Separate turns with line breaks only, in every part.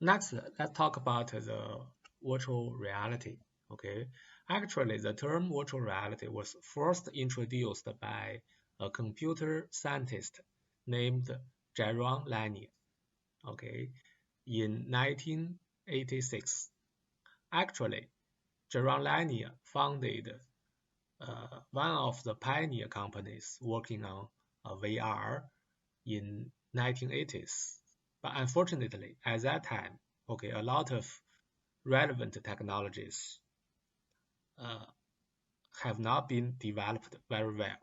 Next, let's talk about the virtual reality. Okay, actually, the term virtual reality was first introduced by a computer scientist named Jaron Lanier. Okay, in 1986. Actually, Jaron Lanier founded one of the pioneer companies working on VR in 1980s. But unfortunately, at that time, okay, a lot of relevant technologies uh, have not been developed very well.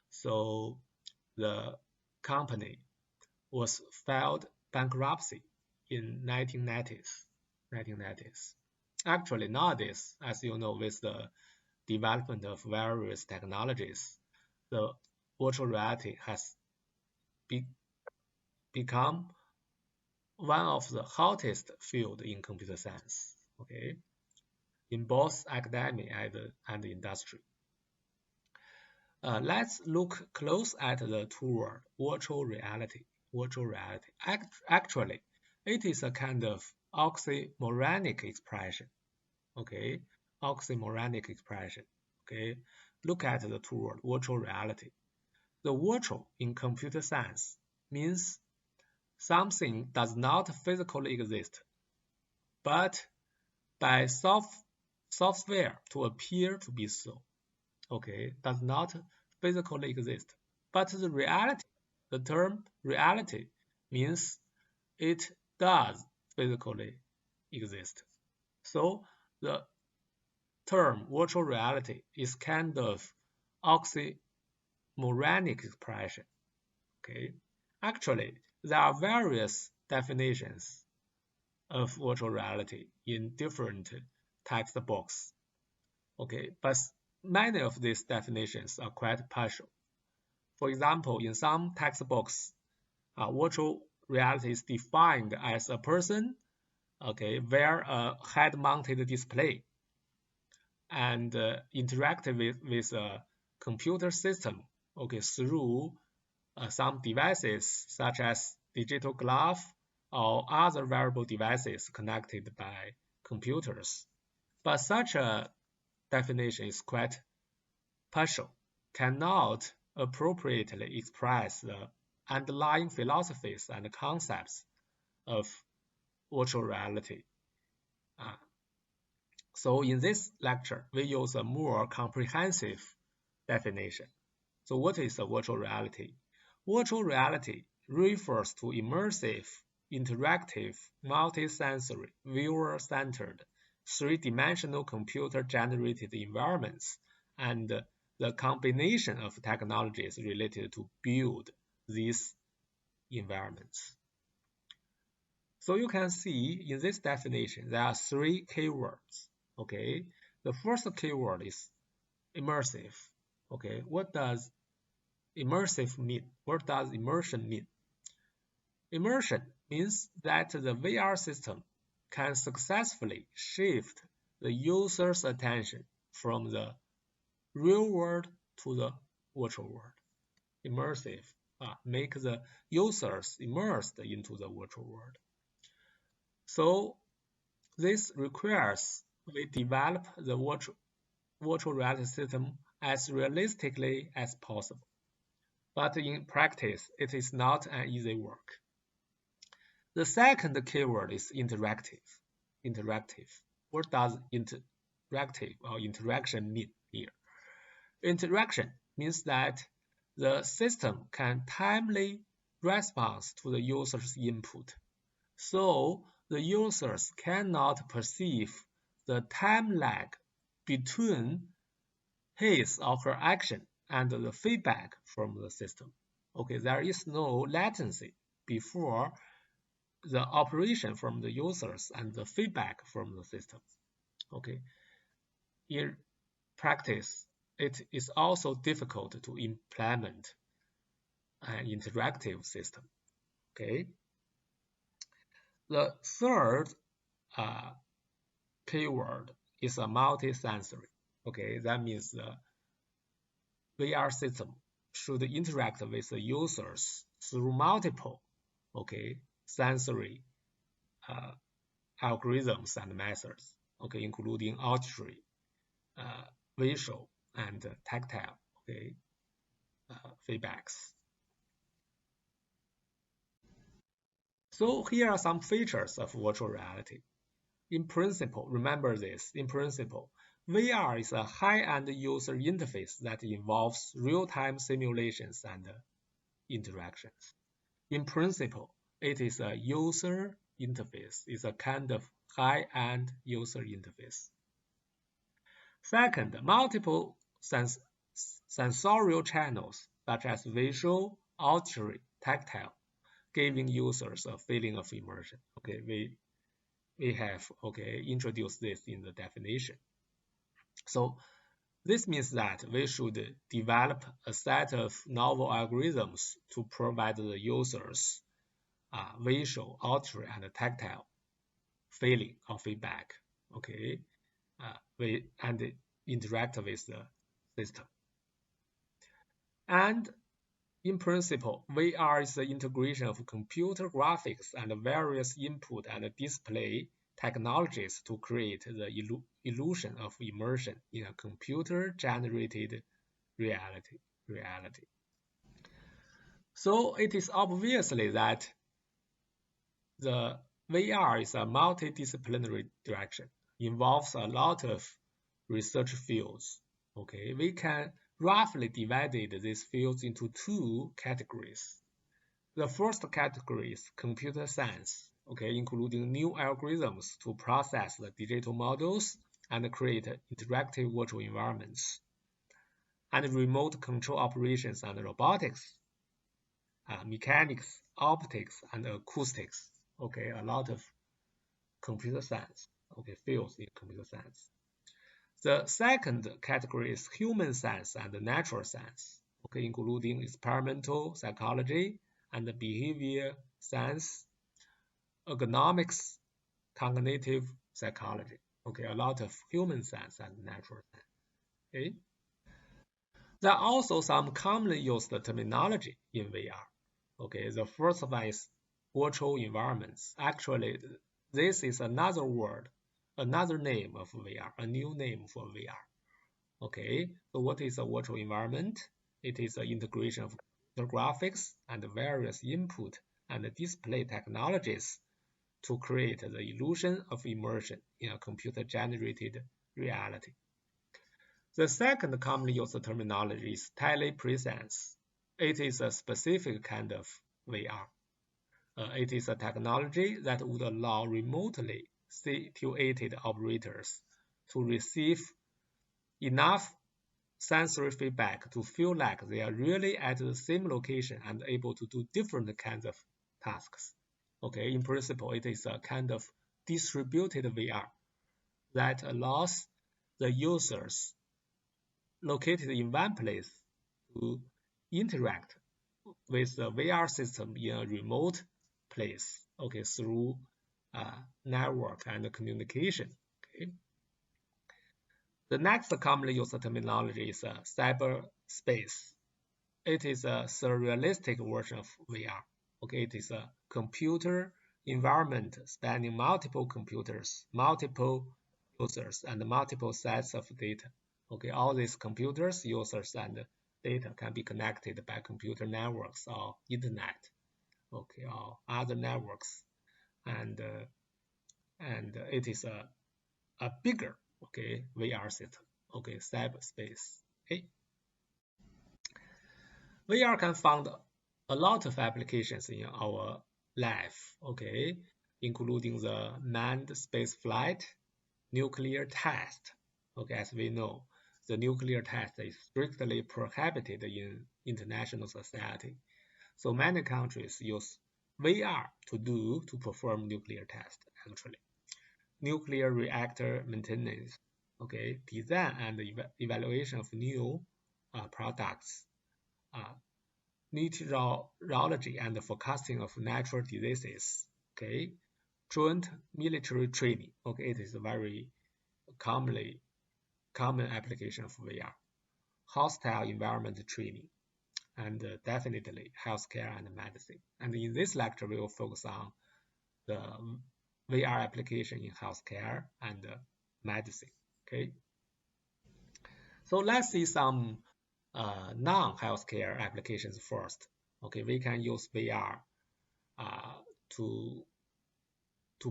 So the company was filed bankruptcy in 1990s. 1990s. Actually, nowadays, as you know, with the development of various technologies, the virtual reality has be become one of the hottest field in computer science. Okay, in both academia and industry. Let's look close at the tool virtual reality. Virtual reality. Actually, it is a kind of oxymoronic expression. Okay, oxymoronic expression. Okay, look at the tool virtual reality. The virtual in computer science means something does not physically exist, but by software to appear to be so. Okay, does not physically exist. But the reality, the term reality means it does physically exist. So the term virtual reality is kind of oxymoronic expression. Okay, actually, there are various definitions of virtual reality in different textbooks. Okay, but many of these definitions are quite partial. For example, in some textbooks, virtual reality is defined as a person, okay, wear a head-mounted display and interact with a computer system, okay, through some devices such as digital glove or other wearable devices connected by computers. But such a definition is quite partial, cannot appropriately express the underlying philosophies and concepts of virtual reality. Uh, so in this lecture, we use a more comprehensive definition. So what is a virtual reality? Virtual reality refers to immersive, interactive, multisensory, viewer-centered, three-dimensional computer-generated environments and the combination of technologies related to build these environments. So you can see in this definition, there are three keywords. Okay, the first keyword is immersive. Okay, what does immersive mean? What does immersion mean? Immersion means that the VR system can successfully shift the user's attention from the real world to the virtual world. Immersive make the users immersed into the virtual world. So this requires we develop the virtual reality system as realistically as possible. But in practice, it is not an easy work. The second keyword is interactive. Interactive. What does interactive or interaction mean here? Interaction means that the system can timely respond to the user's input. So the users cannot perceive the time lag between his or her action and the feedback from the system. Okay, there is no latency before the operation from the users and the feedback from the system. Okay, in practice, it is also difficult to implement an interactive system. Okay, the third uh, keyword is a multi-sensory. Okay, that means the VR system should interact with the users through multiple, okay, sensory algorithms and methods, okay, including auditory, visual, and tactile, okay, feedbacks. So here are some features of virtual reality. In principle, remember this, in principle, VR is a high-end user interface that involves real-time simulations and interactions. In principle, it is a user interface, it's a kind of high-end user interface. Second, multiple sensorial channels, such as visual, auditory, tactile, giving users a feeling of immersion. Okay, we have introduced this in the definition. So this means that we should develop a set of novel algorithms to provide the users visual, auditory, and tactile feeling or feedback. Okay, and interact with the system. And in principle, VR is the integration of computer graphics and various input and display technologies to create the illusion of immersion in a computer-generated reality. So it is obviously that the VR is a multidisciplinary direction, involves a lot of research fields. Okay, we can roughly divided these fields into two categories. The first category is computer science, okay, including new algorithms to process the digital models and create interactive virtual environments, and remote control operations and robotics, mechanics, optics, and acoustics. Okay, a lot of computer science, okay, fields in computer science. The second category is human science and natural science, okay, including experimental psychology and behavior science, ergonomics, cognitive psychology. Okay, a lot of human science and natural science. Okay. There are also some commonly used terminology in VR. Okay, the first one is virtual environments. Actually, this is another word, another name of VR, a new name for VR. Okay, so what is a virtual environment? It is an integration of the graphics and various input and display technologies to create the illusion of immersion in a computer-generated reality. The second commonly used terminology is telepresence. It is a specific kind of VR. It is a technology that would allow remotely situated operators to receive enough sensory feedback to feel like they are really at the same location and able to do different kinds of tasks. Okay, in principle, it is a kind of distributed VR that allows the users located in one place to interact with the VR system in a remote place, okay, through network and communication. Okay. The next commonly used terminology is cyberspace. It is a surrealistic version of VR. Okay, it is a computer environment spanning multiple computers, multiple users, and multiple sets of data. Okay, all these computers, users, and data can be connected by computer networks or internet, okay, or other networks, and it is a bigger, okay, VR system, okay, cyberspace. Okay, VR can find a lot of applications in our life, okay, including the manned space flight, nuclear test. Okay, as we know, the nuclear test is strictly prohibited in international society. So many countries use VR to perform nuclear tests, actually. Nuclear reactor maintenance, okay, design and evaluation of new products, meteorology and forecasting of natural diseases, okay, joint military training, okay, it is a very common application of VR, hostile environment training, and definitely healthcare and medicine. And in this lecture, we will focus on the VR application in healthcare and medicine. Okay, so let's see some non-healthcare applications first. Okay, we can use VR uh, to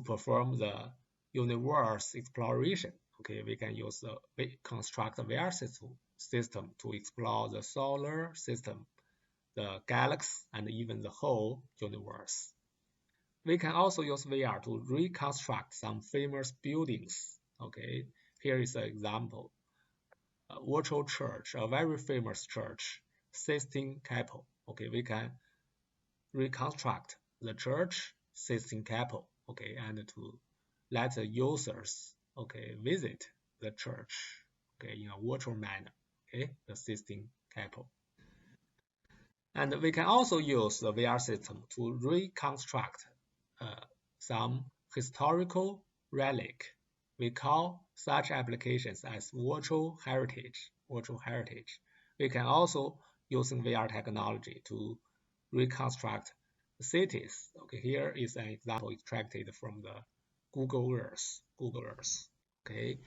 perform the universe exploration. Okay, we can use construct a VR system to explore the solar system, the galaxy, and even the whole universe. We can also use VR to reconstruct some famous buildings. Okay, here is an example. A virtual church, a very famous church, Sistine Chapel. Okay, we can reconstruct the church Sistine Chapel. Okay, and to let the users visit the church in a virtual manner. Okay, the Sistine Chapel. And we can also use the VR system to reconstruct some historical relic. We call such applications as virtual heritage. Virtual heritage. We can also using VR technology to reconstruct cities. Okay, here is an example extracted from the Google Earth. Google Earth. Okay,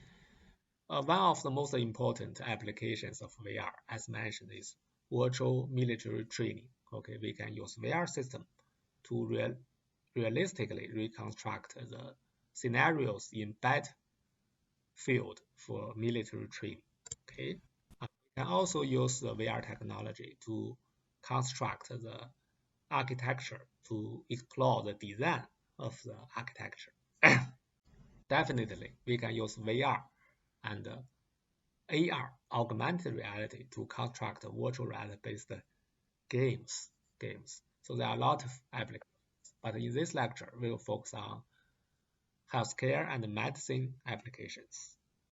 one of the most important applications of VR, as mentioned, is virtual military training. Okay, we can use VR system to realistically reconstruct the scenarios in battlefield for military training. Okay, we can also use the VR technology to construct the architecture to explore the design of the architecture. Definitely, we can use VR and AR, augmented reality, to construct virtual reality-based games. So there are a lot of applications. But in this lecture, we will focus on healthcare and medicine applications.